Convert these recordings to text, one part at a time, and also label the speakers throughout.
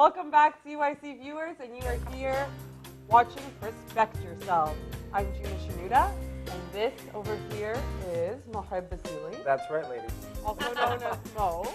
Speaker 1: Welcome back, CYC viewers, and you are here watching Perspect yourself. I'm Gina Shanuda, and this over here is Mohib Basili.
Speaker 2: That's right, ladies.
Speaker 1: Also known as Mo.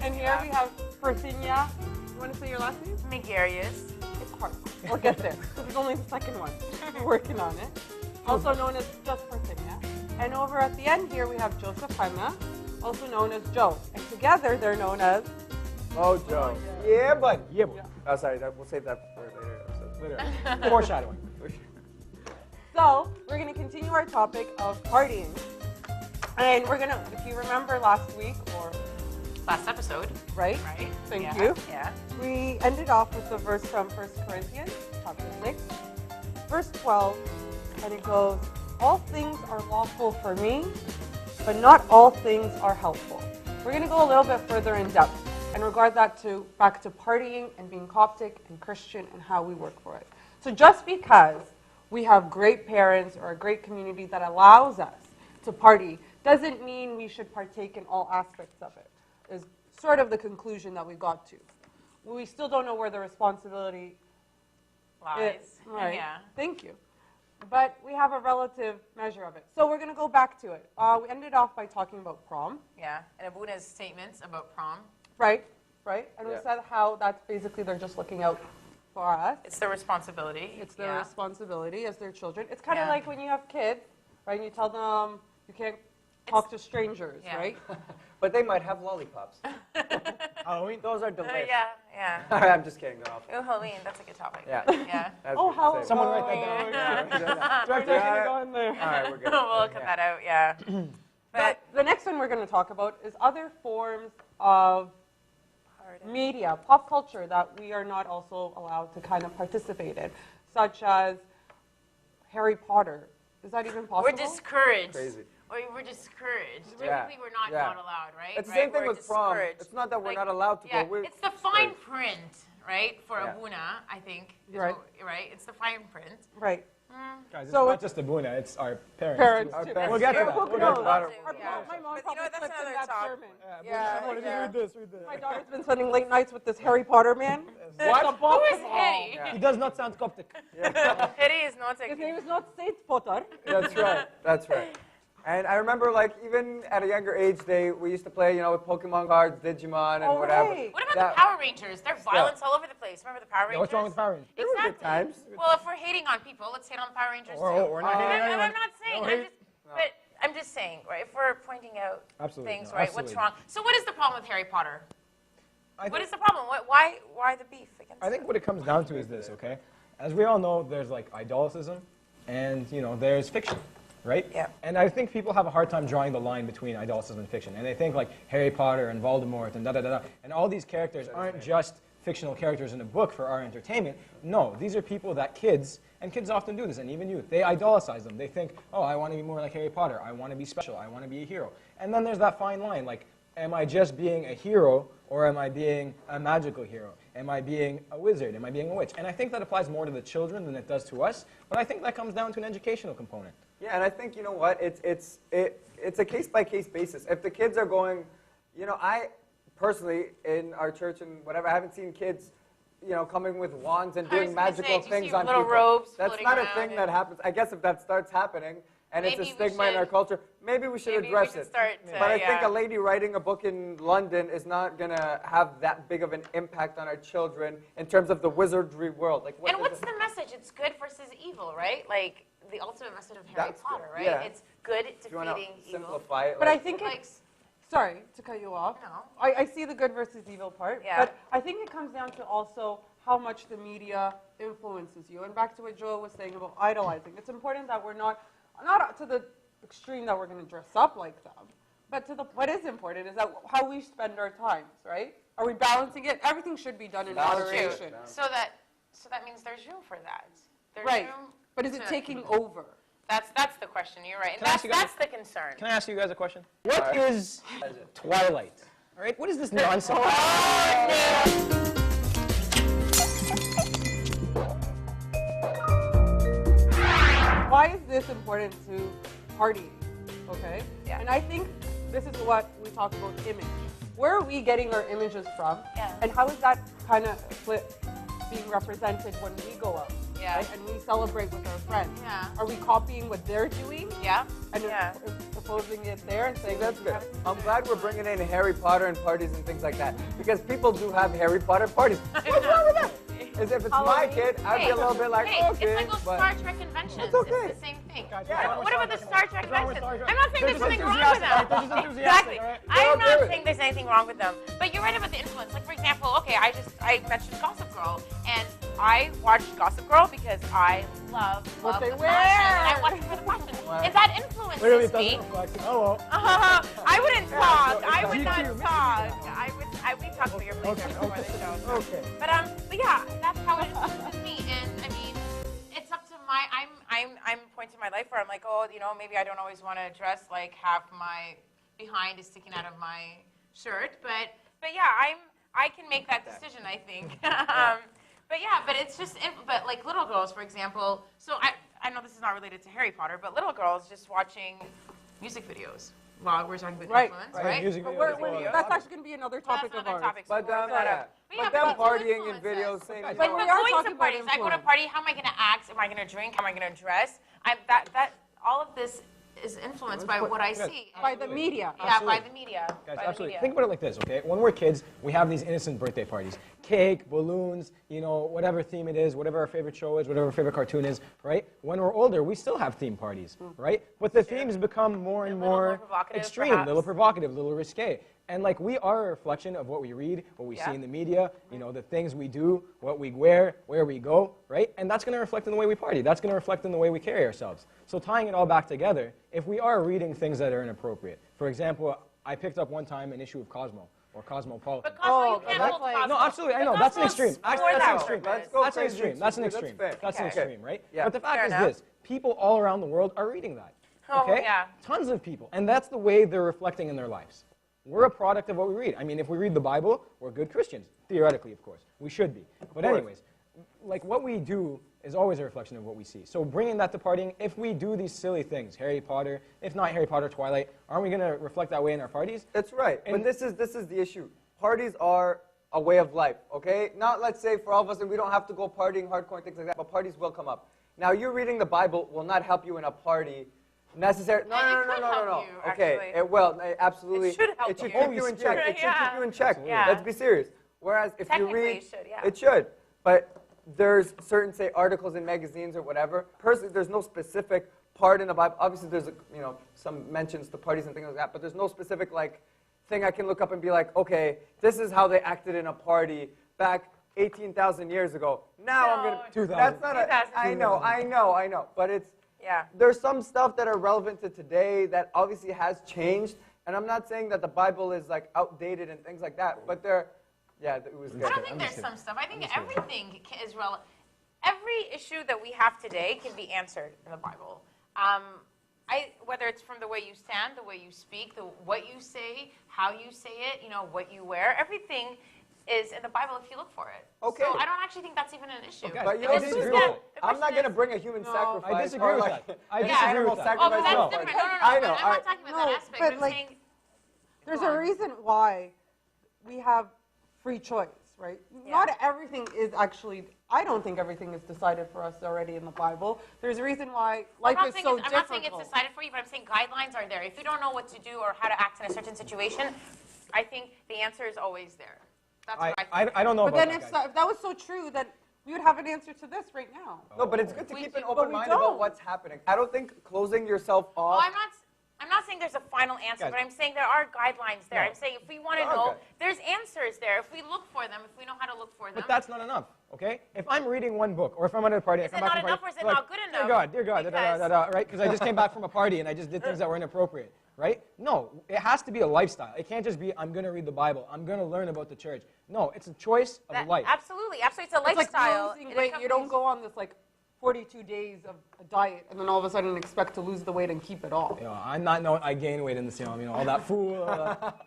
Speaker 1: And here we have Parthenia. You want to say your last name?
Speaker 3: Megarius.
Speaker 1: It's hard. We'll get there. This is only the second one. We're working on it. Also known as just Parthenia. And over at the end here we have Joseph Jaime, also known as Joe. And together they're known as
Speaker 2: Mojo. Yeah, bud.
Speaker 4: Yeah, boy.
Speaker 2: Oh, sorry. We'll save that for later.
Speaker 4: Later. Foreshadowing.
Speaker 1: So, we're going to continue our topic of partying. And we're going to, if you remember last week or
Speaker 3: Last episode.
Speaker 1: right?
Speaker 3: Right.
Speaker 1: Thank
Speaker 3: yeah.
Speaker 1: you.
Speaker 3: Yeah.
Speaker 1: We ended off with the verse from 1 Corinthians, chapter 6, verse 12, and it goes, "All things are lawful for me, but not all things are helpful." We're going to go a little bit further in depth and regard that back to partying and being Coptic and Christian and how we work for it. So just because we have great parents or a great community that allows us to party doesn't mean we should partake in all aspects of it, is sort of the conclusion that we got to. We still don't know where the responsibility
Speaker 3: Lies.
Speaker 1: is. Right.
Speaker 3: Yeah.
Speaker 1: Thank you. But we have a relative measure of it. So we're going to go back to it. We ended off by talking about prom.
Speaker 3: Yeah. And Abuna's statements about prom.
Speaker 1: Right. Right. And we
Speaker 2: Yeah.
Speaker 1: said how that's basically they're just looking out for us.
Speaker 3: It's their responsibility.
Speaker 1: It's their
Speaker 3: yeah.
Speaker 1: responsibility as their children. It's kind of
Speaker 3: Yeah.
Speaker 1: like when you have kids, right? And you tell them you can't talk to strangers,
Speaker 3: Yeah.
Speaker 1: right?
Speaker 2: But they might have lollipops.
Speaker 4: Halloween.
Speaker 2: Those are delicious.
Speaker 3: Yeah. Yeah.
Speaker 2: I'm just kidding. Go off.
Speaker 3: Oh, Halloween. That's a good topic.
Speaker 2: Yeah.
Speaker 3: Yeah.
Speaker 2: That's
Speaker 1: Oh,
Speaker 2: good.
Speaker 1: how
Speaker 2: Same.
Speaker 4: Someone write that down.
Speaker 2: Yeah.
Speaker 1: We're not going to go in there.
Speaker 2: All right, we're good.
Speaker 3: we'll cut that out. Yeah.
Speaker 1: But the next one we're going to talk about is other forms of media, pop culture that we are not also allowed to kind of participate in, such as Harry Potter. Is that even possible?
Speaker 3: We're discouraged.
Speaker 2: Crazy.
Speaker 3: We're discouraged.
Speaker 2: Yeah.
Speaker 3: Technically, we're not
Speaker 2: Yeah.
Speaker 3: not allowed, right?
Speaker 2: It's the
Speaker 3: right?
Speaker 2: same thing
Speaker 3: We're
Speaker 2: with prom.
Speaker 3: discouraged.
Speaker 2: It's not that we're
Speaker 3: Like,
Speaker 2: not allowed to
Speaker 3: yeah,
Speaker 2: go. We're
Speaker 3: it's the fine
Speaker 2: discouraged.
Speaker 3: print, right? For
Speaker 2: Yeah.
Speaker 3: Abuna, I think. is
Speaker 1: Right.
Speaker 3: what- right? It's the fine print.
Speaker 1: Right.
Speaker 4: Guys, it's
Speaker 1: So
Speaker 4: not
Speaker 1: it's-
Speaker 4: just Abuna, it's our parents.
Speaker 1: Parents,
Speaker 2: Our
Speaker 1: too.
Speaker 2: parents.
Speaker 4: We'll get to
Speaker 3: True.
Speaker 4: that.
Speaker 1: Who
Speaker 4: We'll get to
Speaker 1: knows?
Speaker 4: that.
Speaker 3: Yeah.
Speaker 1: My mom
Speaker 3: But you
Speaker 1: probably
Speaker 3: know, that's
Speaker 1: slipped in
Speaker 3: another
Speaker 1: that
Speaker 3: talk.
Speaker 1: sermon.
Speaker 3: Yeah.
Speaker 4: Read this, read this.
Speaker 1: My daughter's been spending late nights with this Harry Potter man.
Speaker 2: What?
Speaker 3: Who is Hetty?
Speaker 2: Yeah.
Speaker 4: He does not sound Coptic.
Speaker 3: Hetty is not
Speaker 1: His
Speaker 3: a
Speaker 1: name is not Saint Potter.
Speaker 2: That's right. That's right. And I remember, like, even at a younger age, we used to play, with Pokemon cards, Digimon, and
Speaker 1: Oh,
Speaker 2: whatever.
Speaker 1: right.
Speaker 3: What about
Speaker 2: That-
Speaker 3: the Power Rangers? They're violence all over the place. Remember the Power Rangers?
Speaker 4: Yeah, what's wrong with Power Rangers?
Speaker 2: There were good
Speaker 3: Exactly.
Speaker 2: times.
Speaker 3: Well, if we're hating on people, let's hate on Power Rangers
Speaker 4: Or-
Speaker 3: too.
Speaker 4: or we're not hating on
Speaker 3: I'm
Speaker 4: anyone.
Speaker 3: not saying.
Speaker 4: No
Speaker 3: I'm
Speaker 4: hate.
Speaker 3: just, but I'm just saying, right? If we're pointing out
Speaker 4: Absolutely,
Speaker 3: things,
Speaker 4: no,
Speaker 3: right?
Speaker 4: absolutely.
Speaker 3: What's wrong? So, what is the problem with Harry Potter?
Speaker 4: I
Speaker 3: What
Speaker 4: think,
Speaker 3: is the problem? Why the beef against?
Speaker 4: I think what it comes down to is this, okay? As we all know, there's like idolatism and, there's fiction, right?
Speaker 3: Yeah.
Speaker 4: And I think people have a hard time drawing the line between idolatism and fiction. And they think like Harry Potter and Voldemort and da-da-da-da. And all these characters aren't just fictional characters in a book for our entertainment. No, these are people that kids often do this, and even youth, they idolize them. They think, oh, I want to be more like Harry Potter. I want to be special. I want to be a hero. And then there's that fine line, like, am I just being a hero, or am I being a magical hero? Am I being a wizard? Am I being a witch? And I think that applies more to the children than it does to us, but I think that comes down to an educational component.
Speaker 2: Yeah, and I think, you know what, it's a case-by-case basis. If the kids are going, I personally, in our church and whatever, I haven't seen kids, coming with wands and
Speaker 3: I was
Speaker 2: doing
Speaker 3: gonna say,
Speaker 2: magical
Speaker 3: do you
Speaker 2: things
Speaker 3: see
Speaker 2: on
Speaker 3: little
Speaker 2: people.
Speaker 3: robes
Speaker 2: That's
Speaker 3: floating
Speaker 2: not a
Speaker 3: around
Speaker 2: thing
Speaker 3: and-
Speaker 2: that happens. I guess if that starts happening, and it's
Speaker 3: Maybe
Speaker 2: a
Speaker 3: we
Speaker 2: stigma in our
Speaker 3: should-
Speaker 2: culture, maybe we should
Speaker 3: maybe we
Speaker 2: address
Speaker 3: should
Speaker 2: it.
Speaker 3: start to-
Speaker 2: But I think
Speaker 3: yeah.
Speaker 2: a lady writing a book in London is not going to have that big of an impact on our children in terms of the wizardry world. Like,
Speaker 3: And what's the message? It's good versus evil, right? Like the ultimate message of Harry
Speaker 2: That's
Speaker 3: Potter,
Speaker 2: good,
Speaker 3: right?
Speaker 2: yeah.
Speaker 3: It's good
Speaker 2: If you want to
Speaker 3: defeating evil.
Speaker 2: simplify it.
Speaker 1: But I
Speaker 2: like-
Speaker 1: think
Speaker 3: Like,
Speaker 1: it's, sorry to cut you off.
Speaker 3: No.
Speaker 1: I see the good versus evil part,
Speaker 3: Yeah.
Speaker 1: but I think it comes down to also how much the media influences you. And back to what Joel was saying about idolizing. It's important that we're not to the extreme that we're going to dress up like them, but to what is important is that how we spend our times, right? Are we balancing it? Everything should be done in
Speaker 2: That's
Speaker 3: True.
Speaker 1: moderation.
Speaker 3: So that means there's room for that. There's
Speaker 1: Right.
Speaker 3: room
Speaker 1: But is it
Speaker 3: to-
Speaker 1: taking over?
Speaker 3: That's the question. You're right. And
Speaker 4: Can I ask
Speaker 3: that's
Speaker 4: you guys-
Speaker 3: the concern.
Speaker 4: Can I ask you guys a question? What is Twilight? All right, what is this nonsense?
Speaker 1: Why is this important to partying? Okay?
Speaker 3: Yeah.
Speaker 1: And I think this is what we talk about image. where are we getting our images from?
Speaker 3: Yeah.
Speaker 1: And how is that kind of being represented when we go out?
Speaker 3: Yeah.
Speaker 1: Right? And we celebrate with our friends.
Speaker 3: Yeah.
Speaker 1: Are we copying what they're doing?
Speaker 3: Yeah.
Speaker 1: And
Speaker 3: Yeah.
Speaker 1: proposing it there and saying
Speaker 2: That's good. I'm glad we're bringing in Harry Potter and parties and things like that, because people do have Harry Potter parties. What's wrong with that? As if it's my
Speaker 1: Halloween.
Speaker 2: kid, I'd be a little bit like,
Speaker 3: Hey,
Speaker 2: okay,
Speaker 3: it's like those
Speaker 2: but
Speaker 3: Star Trek conventions.
Speaker 2: It's okay.
Speaker 3: It's the same thing.
Speaker 4: Guys,
Speaker 2: Yeah.
Speaker 3: What about the Star Trek
Speaker 4: What's wrong with
Speaker 3: conventions?
Speaker 4: Star Trek?
Speaker 3: I'm not saying
Speaker 4: They're
Speaker 3: there's
Speaker 4: just
Speaker 3: something wrong with them.
Speaker 4: enthusiastic, right? They're just enthusiastic,
Speaker 3: Exactly.
Speaker 4: all right?
Speaker 3: I am
Speaker 2: They're
Speaker 3: not
Speaker 2: good.
Speaker 3: saying there's anything wrong with them. But you're right about the influence. Like, for example, okay, I mentioned Gossip Girl, and I watched Gossip Girl because I love
Speaker 1: they
Speaker 3: the
Speaker 1: wear.
Speaker 3: fashion, and I watched it for the fashion. If that influences
Speaker 4: Literally, it
Speaker 3: me,
Speaker 4: doesn't reflect. Oh, well.
Speaker 3: I wouldn't talk.
Speaker 2: so
Speaker 3: I would
Speaker 4: Me
Speaker 3: not
Speaker 4: too, me too.
Speaker 3: talk. We talk about your place
Speaker 4: Okay,
Speaker 3: before the show.
Speaker 2: okay.
Speaker 3: But yeah, that's how it influences me. And I mean, it's up to my. I'm pointing my life where I'm like, oh, maybe I don't always want to dress like half my behind is sticking out of my shirt. But yeah, I can make that decision, I think. But it's just, but like little girls, for example. So I know this is not related to Harry Potter, but little girls just watching music videos. Well, we're talking about
Speaker 1: Right,
Speaker 3: influence,
Speaker 1: right.
Speaker 3: right?
Speaker 4: Music
Speaker 1: But
Speaker 4: videos.
Speaker 1: that's actually going to be another topic
Speaker 3: That's
Speaker 1: of
Speaker 3: another
Speaker 1: ours.
Speaker 3: topic.
Speaker 2: But
Speaker 3: So we'll
Speaker 2: them,
Speaker 3: work that
Speaker 2: yeah.
Speaker 3: out.
Speaker 2: But
Speaker 3: yeah,
Speaker 2: them
Speaker 3: it's
Speaker 2: partying in
Speaker 3: influences.
Speaker 2: videos saying,
Speaker 3: Like
Speaker 1: we
Speaker 3: when
Speaker 1: are
Speaker 3: going
Speaker 1: talking
Speaker 3: to
Speaker 1: about
Speaker 3: parties, I go to
Speaker 1: influence.
Speaker 3: party. How am I going to act? Am I going to drink? How am I going to dress? All of this is influenced by what I see.
Speaker 1: By the media.
Speaker 3: Yeah, by the media.
Speaker 4: Guys,
Speaker 3: by
Speaker 4: absolutely.
Speaker 3: The
Speaker 4: Think
Speaker 3: media.
Speaker 4: about it like this, okay? When we're kids, we have these innocent birthday parties. Cake, balloons, whatever theme it is, whatever our favorite show is, whatever our favorite cartoon is, right? When we're older, we still have theme parties, right? But the themes become more and
Speaker 3: A little more
Speaker 4: more
Speaker 3: provocative,
Speaker 4: extreme, a
Speaker 3: perhaps.
Speaker 4: little provocative, a little risque. And like we are a reflection of what we read, what we
Speaker 3: Yeah.
Speaker 4: see in the media, the things we do, what we wear, where we go, right? And that's going to reflect in the way we party. That's going to reflect in the way we carry ourselves. So tying it all back together, if we are reading things that are inappropriate, for example, I picked up one time an issue of Cosmo or Cosmopolitan.
Speaker 3: But Cosmo,
Speaker 1: Oh,
Speaker 3: you can't
Speaker 1: that's
Speaker 3: hold
Speaker 1: like-
Speaker 3: Cosmo.
Speaker 4: No, absolutely. I know.
Speaker 3: But
Speaker 4: That's an
Speaker 3: Cosmo's
Speaker 4: extreme.
Speaker 3: more
Speaker 4: That's an
Speaker 3: than
Speaker 4: extreme.
Speaker 3: that.
Speaker 2: Let's go
Speaker 4: That's an
Speaker 2: crazy.
Speaker 4: extreme. That's an
Speaker 2: That's
Speaker 4: extreme.
Speaker 2: fair.
Speaker 4: That's an
Speaker 3: Okay.
Speaker 4: extreme, right?
Speaker 2: Yeah.
Speaker 4: But the fact
Speaker 3: Fair
Speaker 4: is
Speaker 3: enough.
Speaker 4: this: people all around the world are reading that.
Speaker 3: Oh,
Speaker 4: Okay?
Speaker 3: yeah.
Speaker 4: Tons of people, and that's the way they're reflecting in their lives. We're a product of what we read. I mean, if we read the Bible, we're good Christians. Theoretically, of course. We should be. But
Speaker 2: course.
Speaker 4: anyways, like what we do is always a reflection of what we see. So bringing that to partying, if we do these silly things, Harry Potter, if not Harry Potter, Twilight, aren't we going to reflect that way in our parties?
Speaker 2: That's right.
Speaker 4: And-
Speaker 2: But this is the issue. Parties are a way of life, okay? Not, let's say, for all of us, and we don't have to go partying hardcore and things like that, but parties will come up. Now, you reading the Bible will not help you in a party necessarily. No,
Speaker 3: Yeah,
Speaker 2: no,
Speaker 3: it
Speaker 2: no,
Speaker 3: could
Speaker 2: no, no,
Speaker 3: help
Speaker 2: no.
Speaker 3: you,
Speaker 2: Okay,
Speaker 3: actually.
Speaker 2: it will. Absolutely.
Speaker 3: It should help
Speaker 2: It should
Speaker 3: you.
Speaker 2: keep you in check. It should
Speaker 3: Yeah.
Speaker 2: keep you in check.
Speaker 3: Yeah.
Speaker 2: Let's be serious. Whereas if you
Speaker 3: Technically,
Speaker 2: read,
Speaker 3: it should, yeah.
Speaker 2: it should. But there's certain, say, articles in magazines or whatever. Personally, there's no specific part in the Bible. Obviously, there's some mentions to parties and things like that, but there's no specific thing I can look up and be like, okay, this is how they acted in a party back 18,000 years ago. Now I'm gonna.
Speaker 4: 2,000.
Speaker 2: That's not.
Speaker 3: 2,000.
Speaker 2: I know. But it's.
Speaker 3: Yeah.
Speaker 2: There's some stuff that are relevant to today that obviously has changed, and I'm not saying that the Bible is outdated and things like that, but it was good.
Speaker 3: I don't think there's some stuff. I think everything is relevant. Every issue that we have today can be answered in the Bible. Whether it's from the way you stand, the way you speak, what you say, how you say it, what you wear, everything is in the Bible if you look for it.
Speaker 2: Okay.
Speaker 3: So I don't actually think that's even an issue.
Speaker 4: Okay.
Speaker 2: But you
Speaker 4: I
Speaker 2: don't
Speaker 4: disagree
Speaker 2: disagree.
Speaker 4: with that.
Speaker 2: I'm not going to bring a human
Speaker 1: No,
Speaker 2: sacrifice.
Speaker 4: I disagree
Speaker 2: or
Speaker 4: with
Speaker 2: like
Speaker 4: that. I
Speaker 2: an
Speaker 4: disagree
Speaker 2: animal
Speaker 4: with that.
Speaker 3: Oh, but
Speaker 2: sacrifice.
Speaker 3: that's
Speaker 4: No.
Speaker 3: different. No,
Speaker 2: I know.
Speaker 3: but I'm not talking about
Speaker 1: No,
Speaker 3: that aspect.
Speaker 1: but
Speaker 3: I'm
Speaker 1: like-
Speaker 3: saying
Speaker 1: There's
Speaker 3: Go
Speaker 1: a
Speaker 3: on.
Speaker 1: reason why we have free choice, right?
Speaker 3: Yeah.
Speaker 1: Not everything is actually, I don't think everything is decided for us already in the Bible. There's a reason why life is so
Speaker 3: I'm not saying it's
Speaker 1: difficult.
Speaker 3: decided for you, but I'm saying guidelines are there. If you don't know what to do or how to act in a certain situation, I think the answer is always there. That's what I think.
Speaker 4: I don't know
Speaker 1: But
Speaker 4: about
Speaker 1: then
Speaker 4: that, guys.
Speaker 1: if that was so true, then we would have an answer to this right now.
Speaker 2: No, but it's good to
Speaker 3: We
Speaker 2: keep
Speaker 3: do,
Speaker 2: an
Speaker 3: but
Speaker 2: open
Speaker 1: we
Speaker 2: mind
Speaker 1: don't.
Speaker 2: about what's happening. I don't think closing yourself
Speaker 3: Well,
Speaker 2: off.
Speaker 3: I'm not saying there's a final answer,
Speaker 4: Guys.
Speaker 3: but I'm saying there are guidelines there.
Speaker 4: No.
Speaker 3: I'm saying if we want to
Speaker 2: There are
Speaker 3: know,
Speaker 2: guidelines.
Speaker 3: there's answers there. If we look for them, if we know how to look for them.
Speaker 4: But that's not enough, okay? If I'm reading one book, or if I'm at a party,
Speaker 3: Is
Speaker 4: I come
Speaker 3: it
Speaker 4: back
Speaker 3: not
Speaker 4: from a
Speaker 3: enough
Speaker 4: party,
Speaker 3: or is it
Speaker 4: like,
Speaker 3: not good enough?
Speaker 4: Dear God, right? Because I just came back from a party and I just did things that were inappropriate, right? No, it has to be a lifestyle. It can't just be, I'm going to read the Bible, I'm going to learn about the church. No, it's a choice of life.
Speaker 3: Absolutely. It's a
Speaker 1: It's like
Speaker 3: lifestyle.
Speaker 1: losing
Speaker 3: It
Speaker 1: weight. You don't
Speaker 3: accompanies-
Speaker 1: go on this 42 days of a diet and then all of a sudden expect to lose the weight and keep it off.
Speaker 4: I'm not knowing I gain weight in this, all that food,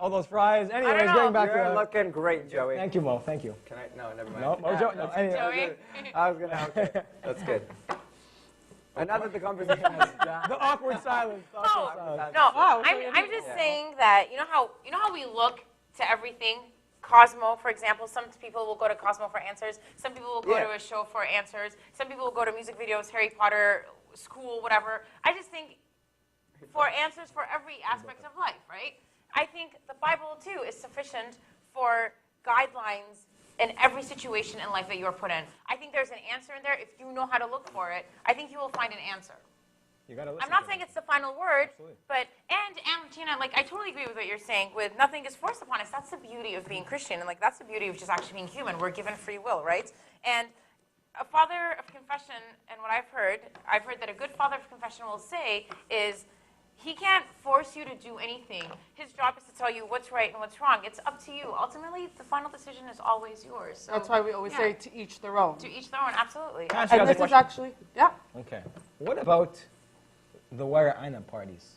Speaker 4: all those fries. Anyways,
Speaker 3: know.
Speaker 4: getting back
Speaker 2: You're
Speaker 4: to
Speaker 2: looking great, Joey.
Speaker 4: Thank you, Mo. Thank you.
Speaker 2: Can I? No, never mind.
Speaker 4: No, Mojo. No, anyway.
Speaker 3: Joey?
Speaker 2: I was gonna. Okay, that's good. And now that the conversation has
Speaker 4: The awkward silence. the awkward silence.
Speaker 3: No,
Speaker 1: Wow, so
Speaker 3: I'm just saying that you know how we look to everything. Cosmo, for example, some people will go to Cosmo for answers. Some people will go
Speaker 2: Yeah.
Speaker 3: to a show for answers. Some people will go to music videos, Harry Potter, school, whatever. I just think for answers for every aspect of life, right? I think the Bible, too, is sufficient for guidelines in every situation in life that you're put in. I think there's an answer in there. If you know how to look for it, I think you will find an answer.
Speaker 4: You gotta listen
Speaker 3: I'm not
Speaker 4: to
Speaker 3: saying
Speaker 4: them.
Speaker 3: it's the final word,
Speaker 4: Absolutely.
Speaker 3: but, and Gina, like, I totally agree with what you're saying with nothing is forced upon us. That's the beauty of being Christian, and, like, that's the beauty of just actually being human. We're given free will, right? And a father of confession, and what I've heard that a good father of confession will say is, he can't force you to do anything. His job is to tell you what's right and what's wrong. It's up to you. Ultimately, the final decision is always yours. So,
Speaker 1: That's why we always
Speaker 3: yeah,
Speaker 1: say to each their own.
Speaker 3: to each their own, absolutely.
Speaker 4: Can I ask you
Speaker 1: And
Speaker 4: guys a
Speaker 1: this is
Speaker 4: question?
Speaker 1: actually, yeah.
Speaker 4: Okay. What about the Wire Aina parties?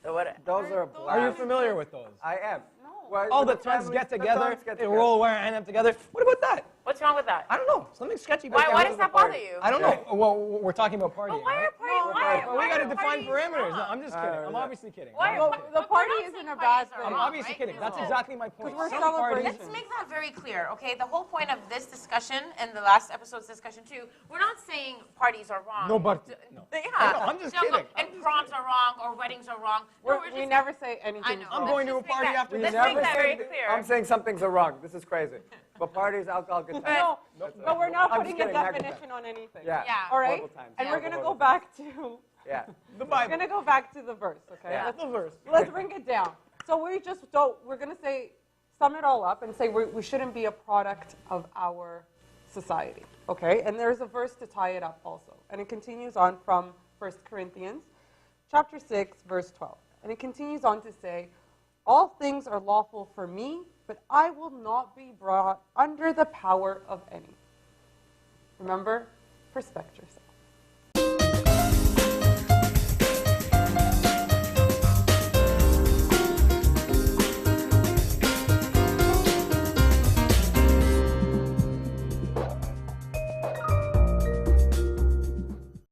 Speaker 3: So what,
Speaker 2: Those are a
Speaker 4: Are you
Speaker 2: blast.
Speaker 4: familiar with those?
Speaker 2: I am.
Speaker 1: No.
Speaker 2: Well,
Speaker 4: All the
Speaker 2: with
Speaker 4: tons
Speaker 2: families-
Speaker 4: get
Speaker 2: the
Speaker 4: together,
Speaker 2: tons get
Speaker 4: they
Speaker 2: together.
Speaker 4: roll Wire Aina together. What about that?
Speaker 3: what's wrong with that?
Speaker 4: I don't know. Something sketchy.
Speaker 3: Why
Speaker 4: about
Speaker 3: does
Speaker 4: it.
Speaker 3: that bother you?
Speaker 4: I don't know. Well, we're talking about partying,
Speaker 3: But why
Speaker 4: right?
Speaker 3: are parties?
Speaker 4: Well, we got to
Speaker 3: are
Speaker 4: define
Speaker 3: parties
Speaker 4: parameters. No,
Speaker 3: wrong?
Speaker 4: I'm just kidding. I'm
Speaker 2: yeah.
Speaker 4: obviously kidding.
Speaker 3: Why,
Speaker 4: I'm
Speaker 1: Well,
Speaker 4: kidding.
Speaker 1: the
Speaker 3: but we're
Speaker 1: party
Speaker 3: not
Speaker 1: isn't
Speaker 3: saying
Speaker 1: a
Speaker 3: parties
Speaker 1: bad
Speaker 3: are
Speaker 1: thing.
Speaker 4: I'm
Speaker 3: wrong,
Speaker 4: obviously
Speaker 3: right?
Speaker 4: kidding. That's
Speaker 3: No.
Speaker 4: exactly my point.
Speaker 1: we're
Speaker 4: Some
Speaker 1: celebrating.
Speaker 4: parties-
Speaker 3: Let's make that very clear, okay? The whole point of this discussion and the last episode's discussion too, we're not saying parties are wrong.
Speaker 4: No, but- no.
Speaker 3: Yeah.
Speaker 4: I know, I'm just kidding.
Speaker 3: And proms are wrong or weddings are wrong. No, we're
Speaker 1: We
Speaker 3: just,
Speaker 1: never say
Speaker 3: I
Speaker 1: anything.
Speaker 3: know.
Speaker 4: I'm
Speaker 3: Let's
Speaker 4: going to
Speaker 3: just
Speaker 4: a
Speaker 3: make
Speaker 4: party
Speaker 3: that-
Speaker 4: after
Speaker 3: Let's
Speaker 4: this.
Speaker 3: make that very
Speaker 2: saying-
Speaker 3: clear.
Speaker 2: I'm saying some things are wrong. This is crazy. But parties, alcohol, good times.
Speaker 1: No, but we're not
Speaker 2: I'm
Speaker 1: putting
Speaker 2: just
Speaker 1: a
Speaker 2: kidding, not good
Speaker 1: definition on anything.
Speaker 2: Yeah.
Speaker 3: Yeah.
Speaker 1: All right?
Speaker 2: Horrible times.
Speaker 1: And we're going to
Speaker 2: Horrible
Speaker 1: go
Speaker 2: times.
Speaker 1: back to
Speaker 2: Yeah.
Speaker 4: The
Speaker 1: we're
Speaker 4: Bible.
Speaker 1: going to go back to the verse, okay?
Speaker 2: Yeah.
Speaker 4: That's the verse.
Speaker 1: Let's bring it down. So we're going to say, sum it all up and say we shouldn't be a product of our society, okay? And there's a verse to tie it up also. And it continues on from 1 Corinthians chapter 6, verse 12. And it continues on to say, all things are lawful for me, but I will not be brought under the power of any. Remember, perspect yourself.